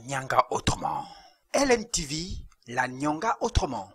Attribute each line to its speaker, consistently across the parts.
Speaker 1: Nyanga autrement. LMTV, la Nyanga autrement.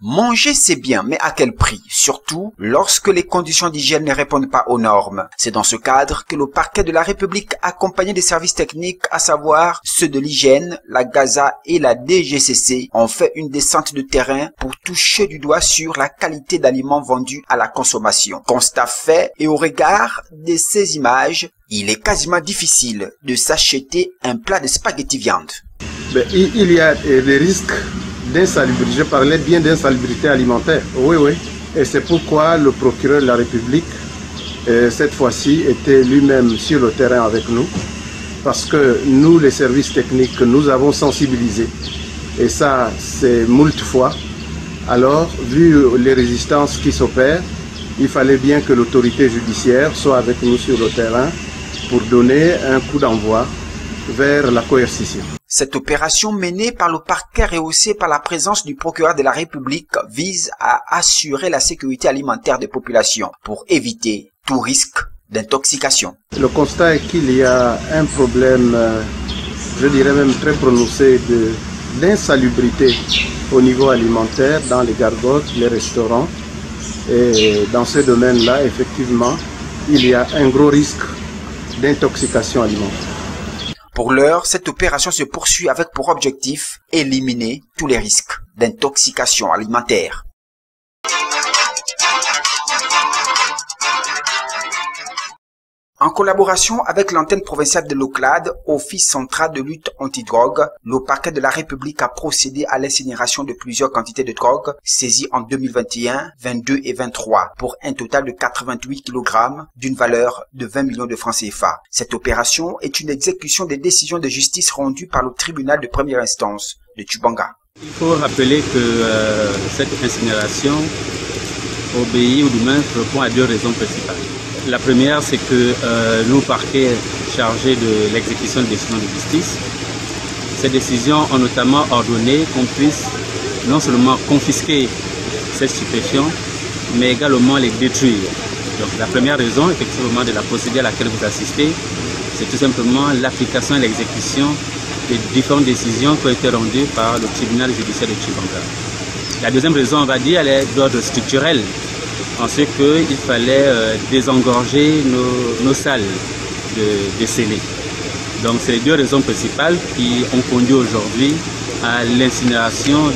Speaker 1: Manger c'est bien, mais à quel prix? Surtout lorsque les conditions d'hygiène ne répondent pas aux normes. C'est dans ce cadre que le parquet de la République, accompagné des services techniques, à savoir ceux de l'hygiène, la Gaza et la DGCC, ont fait une descente de terrain pour toucher du doigt sur la qualité d'aliments vendus à la consommation. Constat fait, et au regard de ces images, il est quasiment difficile de s'acheter un plat de spaghetti viande.
Speaker 2: Il y a des risques d'insalubrité. Je parlais bien d'insalubrité alimentaire. Oui. Et c'est pourquoi le procureur de la République, cette fois-ci, était lui-même sur le terrain avec nous. Parce que nous, les services techniques, nous avons sensibilisé. Et ça, c'est moult fois. Alors, vu les résistances qui s'opèrent, il fallait bien que l'autorité judiciaire soit avec nous sur le terrain pour donner un coup d'envoi vers la coercition.
Speaker 1: Cette opération menée par le parquet rehaussé par la présence du procureur de la République vise à assurer la sécurité alimentaire des populations pour éviter tout risque d'intoxication.
Speaker 2: Le constat est qu'il y a un problème, je dirais même très prononcé, d'insalubrité au niveau alimentaire dans les gargotes, les restaurants. Et dans ce domaine-là, effectivement, il y a un gros risque d'intoxication alimentaire.
Speaker 1: Pour l'heure, cette opération se poursuit avec pour objectif éliminer tous les risques d'intoxication alimentaire. En collaboration avec l'antenne provinciale de l'Oclad, Office central de lutte anti-drogue, le parquet de la République a procédé à l'incinération de plusieurs quantités de drogue saisies en 2021, 22 et 23 pour un total de 88 kg d'une valeur de 20 millions de francs CFA. Cette opération est une exécution des décisions de justice rendues par le tribunal de première instance de Tchibanga.
Speaker 3: Il faut rappeler que cette incinération obéit ou du moins répond à deux raisons principales. La première, c'est que nous, parquet chargés de l'exécution des décisions de justice, ces décisions ont notamment ordonné qu'on puisse non seulement confisquer ces stupéfiants, mais également les détruire. Donc la première raison, effectivement, de la procédure à laquelle vous assistez, c'est tout simplement l'application et l'exécution des différentes décisions qui ont été rendues par le tribunal judiciaire de Tchibanga. La deuxième raison, on va dire, elle est d'ordre structurel. En ce qu'il fallait désengorger nos salles de scellés. Donc c'est les deux raisons principales qui ont conduit aujourd'hui à l'incinération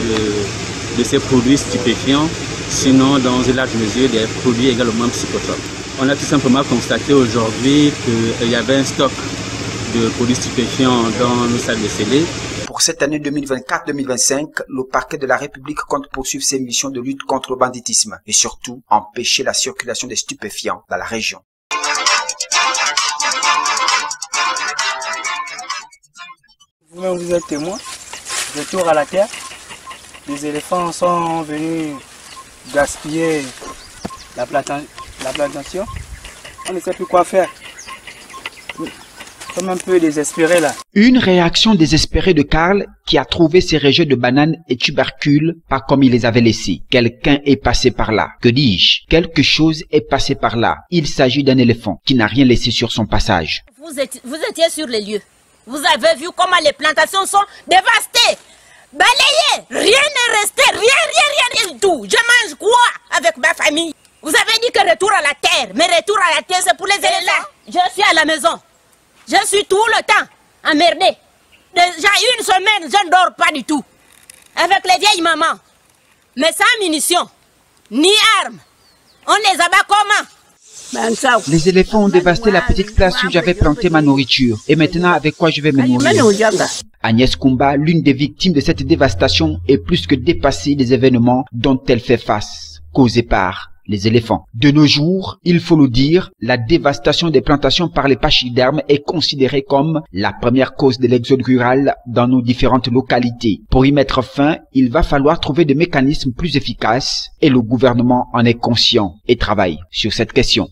Speaker 3: de ces produits stupéfiants, sinon dans une large mesure des produits également psychotropes. On a tout simplement constaté aujourd'hui qu'il y avait un stock de produits stupéfiants dans nos salles de scellés.
Speaker 1: Pour cette année 2024-2025, le parquet de la République compte poursuivre ses missions de lutte contre le banditisme et surtout empêcher la circulation des stupéfiants dans la région.
Speaker 4: Vous-même, vous êtes témoin. Retour à la terre. Les éléphants sont venus gaspiller la plantation. On ne sait plus quoi faire. Comme un peu désespéré là.
Speaker 1: Une réaction désespérée de Karl qui a trouvé ses rejets de bananes et tubercules pas comme il les avait laissés. Quelqu'un est passé par là. Que dis-je? Quelque chose est passé par là. Il s'agit d'un éléphant qui n'a rien laissé sur son passage.
Speaker 5: Vous étiez sur les lieux. Vous avez vu comment les plantations sont dévastées, balayées. Rien n'est resté, rien du tout. Je mange quoi avec ma famille? Vous avez dit que retour à la terre. Mais retour à la terre, c'est pour les éléphants. Je suis à la maison. Je suis tout le temps emmerdé. Déjà une semaine, je ne dors pas du tout. Avec les vieilles mamans. Mais sans munitions, ni armes. On les abat comment?
Speaker 1: Les éléphants ont dévasté la petite place où j'avais planté ma nourriture. Et maintenant, avec quoi je vais me nourrir? Agnès Kumba, l'une des victimes de cette dévastation, est plus que dépassée des événements dont elle fait face, causés par les éléphants. De nos jours, il faut le dire, la dévastation des plantations par les pachydermes est considérée comme la première cause de l'exode rural dans nos différentes localités. Pour y mettre fin, il va falloir trouver des mécanismes plus efficaces et le gouvernement en est conscient et travaille sur cette question.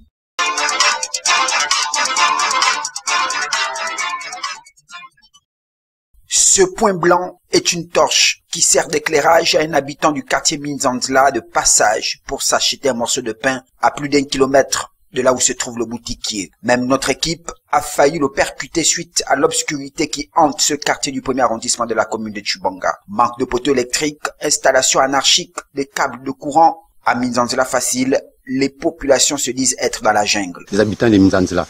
Speaker 1: Ce point blanc est une torche qui sert d'éclairage à un habitant du quartier Minzanzla de passage pour s'acheter un morceau de pain à plus d'1 kilomètre de là où se trouve le boutiquier. Même notre équipe a failli le percuter suite à l'obscurité qui hante ce quartier du premier arrondissement de la commune de Tchibanga. Manque de poteaux électriques, installation anarchique des câbles de courant. À Minzanzla facile, les populations se disent être dans la jungle.
Speaker 2: Les habitants de Minzanzla,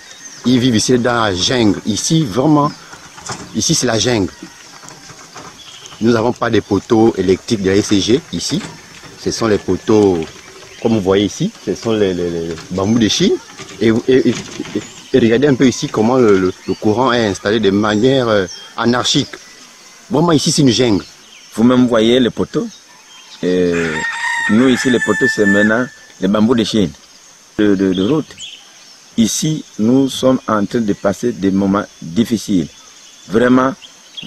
Speaker 2: ils vivent ici dans la jungle. Ici, vraiment, ici c'est la jungle. Nous n'avons pas de poteaux électriques de la SCG ici. Ce sont les poteaux, comme vous voyez ici, ce sont les bambous de Chine. Et regardez un peu ici comment le courant est installé de manière anarchique. Vraiment ici c'est une jungle.
Speaker 6: Vous-même voyez les poteaux. Nous ici les poteaux c'est maintenant les bambous de Chine de route. Ici nous sommes en train de passer des moments difficiles.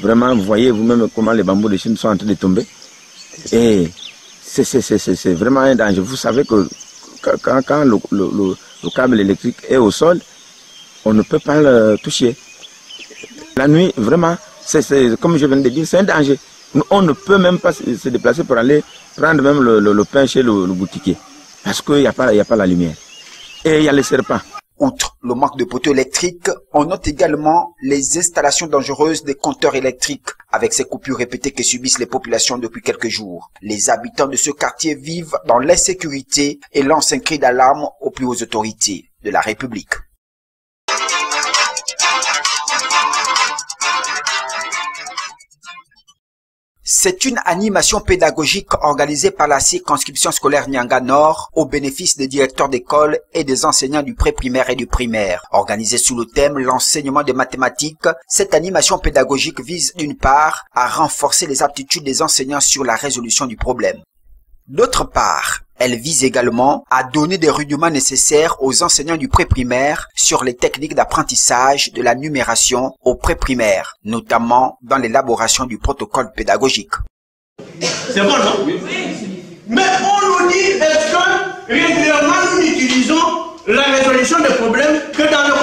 Speaker 6: Vraiment, vous voyez vous-même comment les bambous de Chine sont en train de tomber. Et c'est vraiment un danger. Vous savez que quand le câble électrique est au sol, on ne peut pas le toucher. La nuit, vraiment, comme je viens de dire, c'est un danger. On ne peut même pas se déplacer pour aller prendre même le pain chez le boutiquier. Parce qu'il n'y a pas la lumière. Et il y a les serpents.
Speaker 1: Outre le manque de poteaux électriques, on note également les installations dangereuses des compteurs électriques avec ces coupures répétées que subissent les populations depuis quelques jours. Les habitants de ce quartier vivent dans l'insécurité et lancent un cri d'alarme aux plus hautes autorités de la République. C'est une animation pédagogique organisée par la circonscription scolaire Nyanga Nord au bénéfice des directeurs d'école et des enseignants du pré-primaire et du primaire. Organisée sous le thème l'enseignement des mathématiques, cette animation pédagogique vise d'une part à renforcer les aptitudes des enseignants sur la résolution du problème. D'autre part, elle vise également à donner des rudiments nécessaires aux enseignants du pré-primaire sur les techniques d'apprentissage de la numération au pré-primaire, notamment dans l'élaboration du protocole pédagogique.
Speaker 7: C'est bon, non? Oui. Mais on nous dit, est-ce que régulièrement nous utilisons la résolution des problèmes que dans le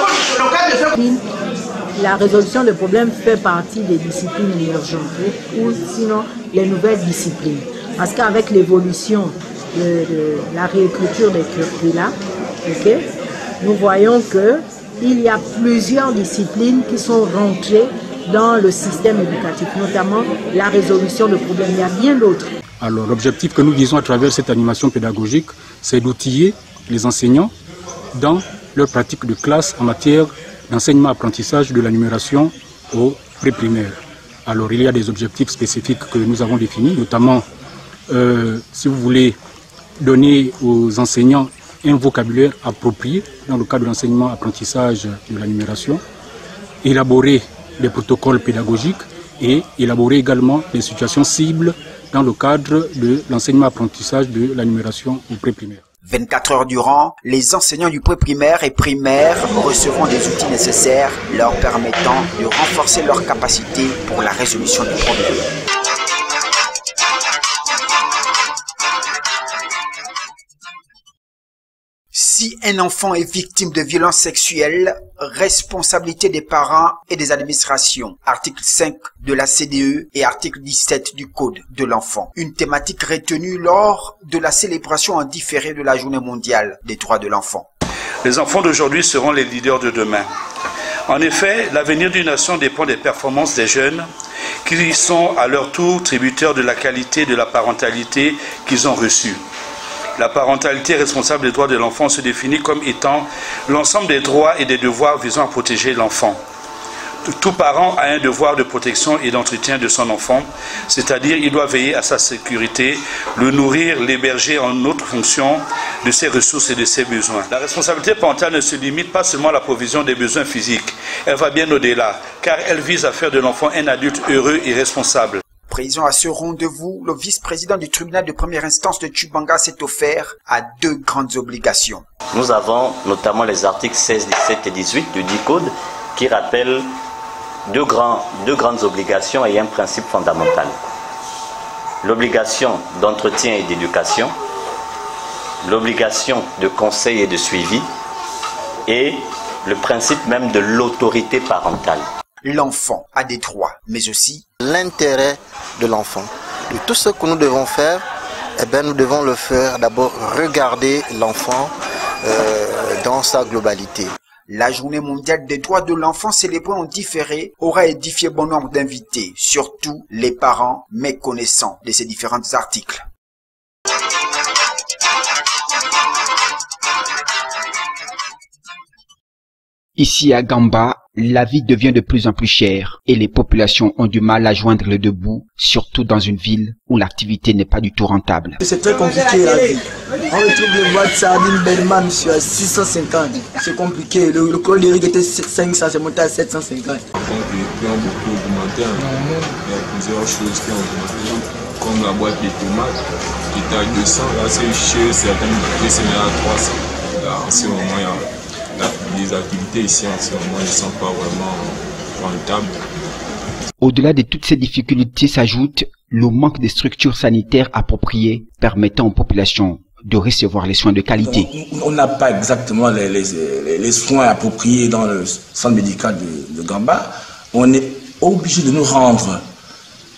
Speaker 7: cadre de ce...
Speaker 8: La résolution des problèmes fait partie des disciplines émergentes ou sinon les nouvelles disciplines. Parce qu'avec l'évolution de la réécriture des curricula, nous voyons qu'il y a plusieurs disciplines qui sont rentrées dans le système éducatif, notamment la résolution de problèmes. Il y a bien d'autres.
Speaker 9: Alors l'objectif que nous visons à travers cette animation pédagogique, c'est d'outiller les enseignants dans leur pratique de classe en matière d'enseignement-apprentissage de la numération au pré-primaire. Alors il y a des objectifs spécifiques que nous avons définis, notamment si vous voulez donner aux enseignants un vocabulaire approprié dans le cadre de l'enseignement-apprentissage de la numération, élaborer des protocoles pédagogiques et élaborer également des situations cibles dans le cadre de l'enseignement-apprentissage de la numération au pré-primaire.
Speaker 1: 24 heures durant, les enseignants du pré-primaire et primaire recevront des outils nécessaires leur permettant de renforcer leurs capacités pour la résolution du problème. Si un enfant est victime de violences sexuelles, responsabilité des parents et des administrations. Article 5 de la CDE et article 17 du Code de l'enfant. Une thématique retenue lors de la célébration en différé de la Journée mondiale des droits de l'enfant.
Speaker 10: Les enfants d'aujourd'hui seront les leaders de demain. En effet, l'avenir d'une nation dépend des performances des jeunes qui sont à leur tour tributaires de la qualité de la parentalité qu'ils ont reçue. La parentalité responsable des droits de l'enfant se définit comme étant l'ensemble des droits et des devoirs visant à protéger l'enfant. Tout parent a un devoir de protection et d'entretien de son enfant, c'est-à-dire il doit veiller à sa sécurité, le nourrir, l'héberger en autre fonction de ses ressources et de ses besoins. La responsabilité parentale ne se limite pas seulement à la provision des besoins physiques, elle va bien au-delà, car elle vise à faire de l'enfant un adulte heureux et responsable.
Speaker 1: Présent à ce rendez-vous, le vice-président du tribunal de première instance de Tchibanga s'est offert à 2 grandes obligations.
Speaker 11: Nous avons notamment les articles 16, 17 et 18 du dit code qui rappellent deux grandes obligations et un principe fondamental. L'obligation d'entretien et d'éducation, l'obligation de conseil et de suivi et le principe même de l'autorité parentale.
Speaker 1: L'enfant a des droits, mais aussi
Speaker 12: l'intérêt de l'enfant. De tout ce que nous devons faire, eh bien, nous devons le faire d'abord regarder l'enfant dans sa globalité.
Speaker 1: La journée mondiale des droits de l'enfant célébrée en différé aura édifié bon nombre d'invités, surtout les parents méconnaissants de ces différents articles. Ici à Gamba, la vie devient de plus en plus chère et les populations ont du mal à joindre le debout, surtout dans une ville où l'activité n'est pas du tout rentable.
Speaker 4: C'est très compliqué la vie. On retrouve le boîte de sardines Berman sur 650. C'est compliqué. Le col de riz était 500, c'est monté à 750.
Speaker 13: Par contre, les prix ont beaucoup augmenté. Il y a plusieurs choses qui ont augmenté. Comme la boîte de tomates qui était à 200, là c'est chez certaines boutiques, c'est à 300. Là, en ce moment, les activités ici en ce moment ne sont pas vraiment rentables.
Speaker 1: Au-delà de toutes ces difficultés s'ajoute le manque de structures sanitaires appropriées permettant aux populations de recevoir les soins de qualité.
Speaker 4: On n'a pas exactement les soins appropriés dans le centre médical de Gamba. On est obligé de nous rendre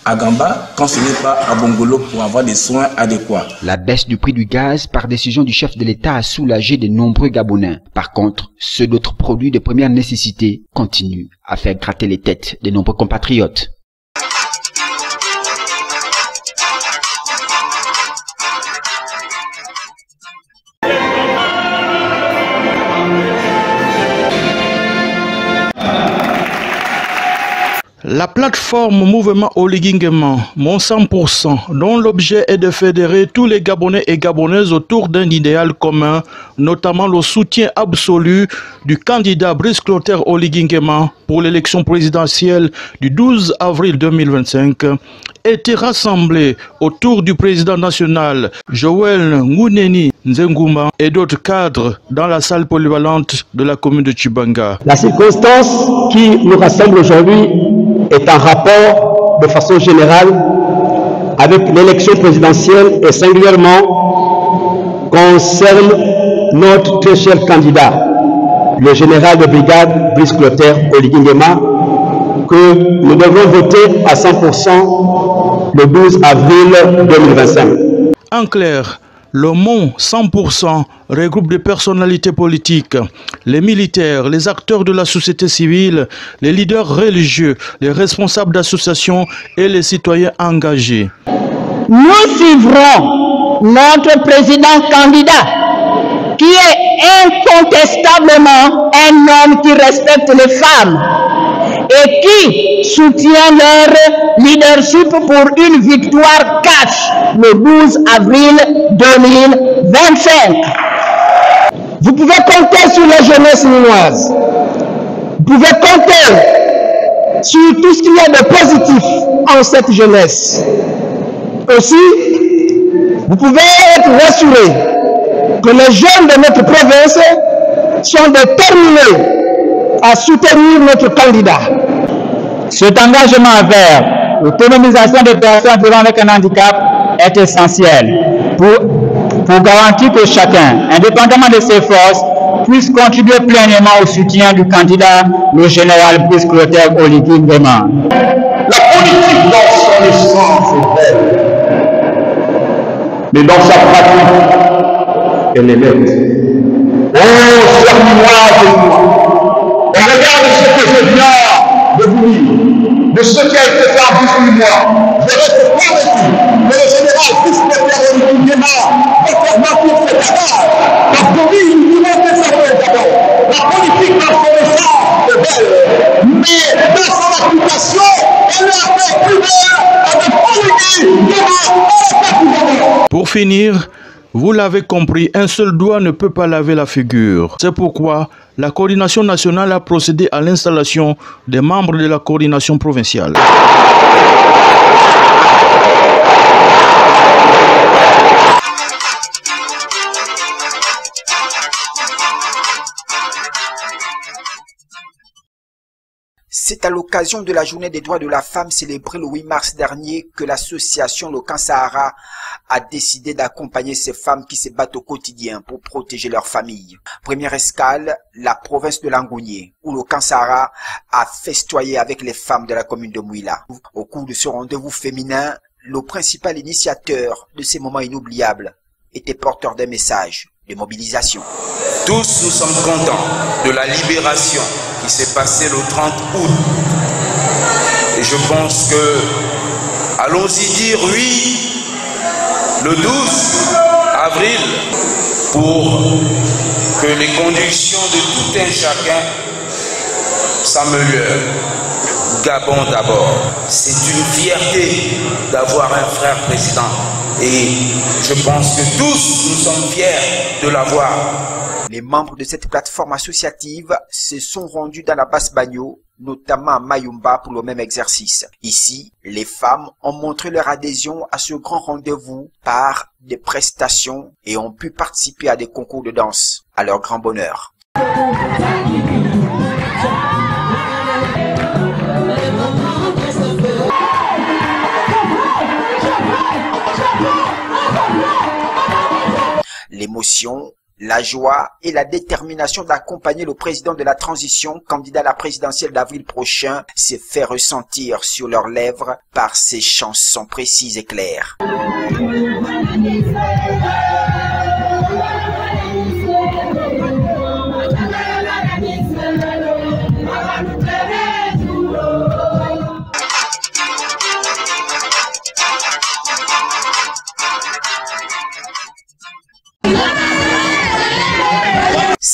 Speaker 4: à Gamba quand ce n'est pas à Bongolo pour avoir des soins adéquats.
Speaker 1: La baisse du prix du gaz par décision du chef de l'État a soulagé de nombreux Gabonais. Par contre, ceux d'autres produits de première nécessité continuent à faire gratter les têtes de nombreux compatriotes.
Speaker 14: La plateforme Mouvement Oligingema, Mon 100%, dont l'objet est de fédérer tous les Gabonais et Gabonaises autour d'un idéal commun, notamment le soutien absolu du candidat Brice Clotaire Oligingema pour l'élection présidentielle du 12 avril 2025, était rassemblé autour du président national Joël Ngouneni Nzenguma et d'autres cadres dans la salle polyvalente de la commune de Tchibanga.
Speaker 15: La circonstance qui nous rassemble aujourd'hui est en rapport de façon générale avec l'élection présidentielle et singulièrement concerne notre très cher candidat, le général de brigade Brice Clotaire Oligingema, que nous devons voter à 100% le 12 avril 2025.
Speaker 14: En clair, le Mont 100% regroupe des personnalités politiques, les militaires, les acteurs de la société civile, les leaders religieux, les responsables d'associations et les citoyens engagés.
Speaker 16: Nous suivrons notre président candidat qui est incontestablement un homme qui respecte les femmes et qui soutient leur leadership pour une victoire cash le 12 avril 2025. Vous pouvez compter sur la jeunesse minoise. Vous pouvez compter sur tout ce qu'il y a de positif en cette jeunesse. Aussi, vous pouvez être rassurés que les jeunes de notre province sont déterminés à soutenir notre candidat.
Speaker 17: Cet engagement vers l'autonomisation des personnes vivant avec un handicap est essentiel pour garantir que chacun, indépendamment de ses forces, puisse contribuer pleinement au soutien du candidat, le général Brice Clotaire Oligingema.
Speaker 18: La politique dans son essence est belle, mais dans sa pratique, elle est bête. Oh, servis-moi, on regarde ce que je viens de vous dire, de ce qui a été fait en 18 mois. Je reste convaincu que le général Brice Clotaire Oligingema va faire mentir ses cadavres. Parce que oui, nous voulons désormais d'abord. La politique dans son essence est belle, mais dans son application, elle est encore plus belle avec Oligingema.
Speaker 14: Pour finir, vous l'avez compris, un seul doigt ne peut pas laver la figure. C'est pourquoi la coordination nationale a procédé à l'installation des membres de la coordination provinciale.
Speaker 1: C'est à l'occasion de la journée des droits de la femme célébrée le 8 mars dernier que l'association Le Camp Sahara a décidé d'accompagner ces femmes qui se battent au quotidien pour protéger leur famille. Première escale, la province de Langounié, où le Camp Sahara a festoyé avec les femmes de la commune de Mouila. Au cours de ce rendez-vous féminin, le principal initiateur de ces moments inoubliables était porteur d'un message de mobilisation.
Speaker 19: Tous nous sommes contents de la libération qui s'est passée le 30 août. Et je pense que, allons-y dire oui, le 12 avril, pour que les conditions de tout un chacun s'améliorent. Gabon d'abord. C'est une fierté d'avoir un frère président. Et je pense que tous nous sommes fiers de l'avoir.
Speaker 1: Les membres de cette plateforme associative se sont rendus dans la Basse-Bagno, notamment à Mayumba pour le même exercice. Ici, les femmes ont montré leur adhésion à ce grand rendez-vous par des prestations et ont pu participer à des concours de danse, à leur grand bonheur. L'émotion, la joie et la détermination d'accompagner le président de la transition, candidat à la présidentielle d'avril prochain, s'est fait ressentir sur leurs lèvres par ces chansons précises et claires.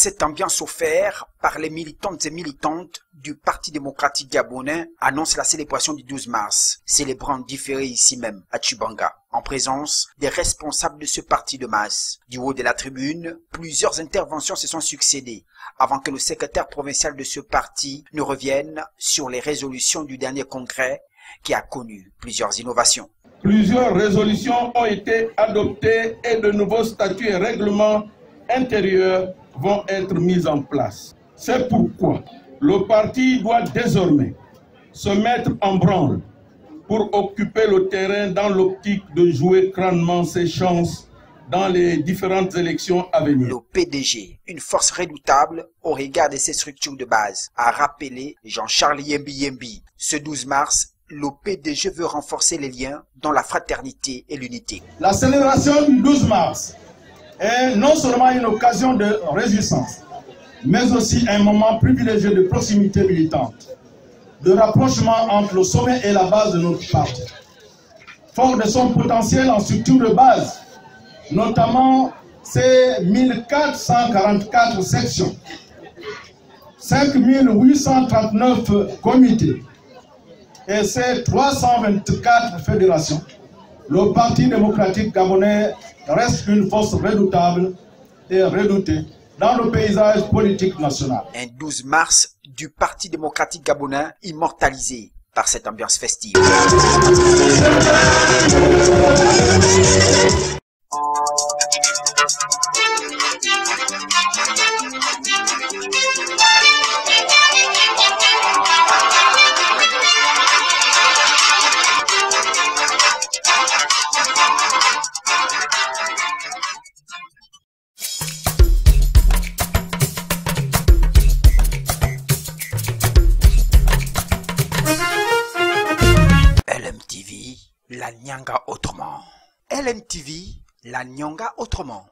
Speaker 1: Cette ambiance offerte par les militantes et militantes du Parti démocratique gabonais annonce la célébration du 12 mars, célébrant différé ici même à Tchibanga, en présence des responsables de ce parti de masse. Du haut de la tribune, plusieurs interventions se sont succédées avant que le secrétaire provincial de ce parti ne revienne sur les résolutions du dernier congrès qui a connu plusieurs innovations.
Speaker 20: Plusieurs résolutions ont été adoptées et de nouveaux statuts et règlements intérieurs vont être mis en place. C'est pourquoi le parti doit désormais se mettre en branle pour occuper le terrain dans l'optique de jouer crânement ses chances dans les différentes élections à venir.
Speaker 1: Le PDG, une force redoutable au regard de ses structures de base, a rappelé Jean-Charles Yembi. Ce 12 mars, le PDG veut renforcer les liens dans la fraternité et l'unité.
Speaker 20: La célébration du 12 mars est non seulement une occasion de réjouissance, mais aussi un moment privilégié de proximité militante, de rapprochement entre le sommet et la base de notre parti. Fort de son potentiel en structure de base, notamment ses 1444 sections, 5839 comités et ses 324 fédérations, le Parti démocratique gabonais reste une force redoutable et redoutée dans le paysage politique national.
Speaker 1: Un 12 mars du Parti démocratique gabonais immortalisé par cette ambiance festive. LMTV, la Nyanga autrement. LMTV, la Nyanga autrement.